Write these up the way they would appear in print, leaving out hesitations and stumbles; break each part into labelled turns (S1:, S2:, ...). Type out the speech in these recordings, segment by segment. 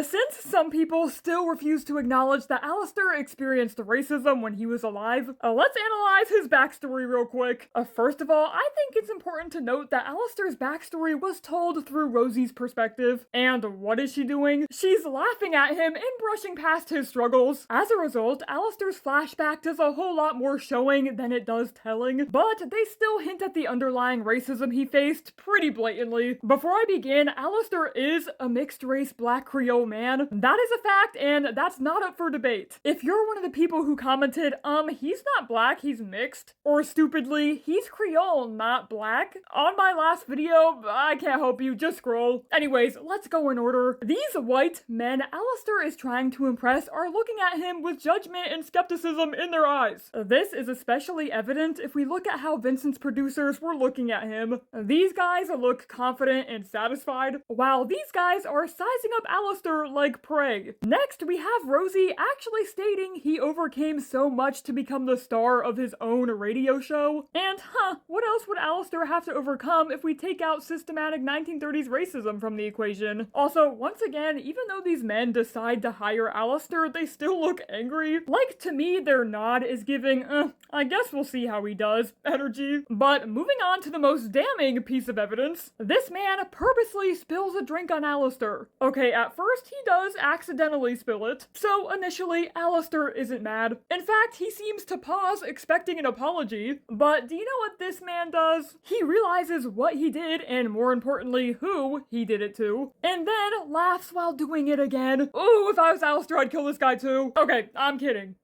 S1: Since some people still refuse to acknowledge that Alistair experienced racism when he was alive, let's analyze his backstory real quick. First of all, I think it's important to note that Alistair's backstory was told through Rosie's perspective. And what is she doing? She's laughing at him and brushing past his struggles. As a result, Alistair's flashback does a whole lot more showing than it does telling, but they still hint at the underlying racism he faced pretty blatantly. Before I begin, Alistair is a mixed-race Black Creole man. That is a fact, and that's not up for debate. If you're one of the people who commented, he's not black, he's mixed, or stupidly, he's Creole, not black, on my last video, I can't help you, just scroll. Anyways, let's go in order. These white men Alistair is trying to impress are looking at him with judgment and skepticism in their eyes. This is especially evident if we look at how Vincent's producers were looking at him. These guys look confident and satisfied, while these guys are sizing up Alistair like prey. Next, we have Rosie actually stating he overcame so much to become the star of his own radio show. And what else would Alistair have to overcome if we take out systematic 1930s racism from the equation? Also, once again, even though these men decide to hire Alistair, they still look angry. Like, to me, their nod is giving, I guess we'll see how he does energy. But moving on to the most damning piece of evidence, this man purposely spills a drink on Alistair. Okay, at first he does accidentally spill it, so initially Alistair isn't mad. In fact, he seems to pause expecting an apology, but do you know what this man does? He realizes what he did, and more importantly, who he did it to, and then laughs while doing it again. Ooh, if I was Alistair, I'd kill this guy too. Okay, I'm kidding.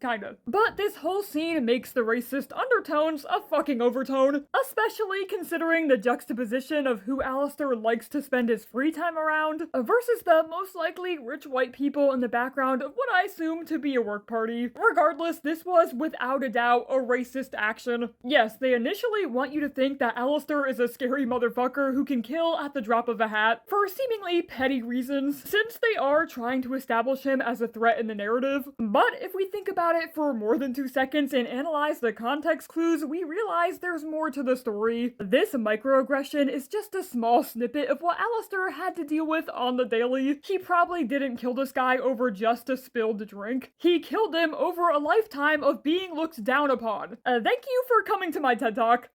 S1: Kinda. But this whole scene makes the racist undertones a fucking overtone, especially considering the juxtaposition of who Alistair likes to spend his free time around versus the most likely rich white people in the background of what I assume to be a work party. Regardless, this was without a doubt a racist action. Yes, they initially want you to think that Alistair is a scary motherfucker who can kill at the drop of a hat for seemingly petty reasons, since they are trying to establish him as a threat in the narrative. But if we think about it for more than 2 seconds and analyze the context clues, we realize there's more to the story. This microaggression is just a small snippet of what Alistair had to deal with on the daily. He probably didn't kill this guy over just a spilled drink. He killed him over a lifetime of being looked down upon. Thank you for coming to my TED Talk.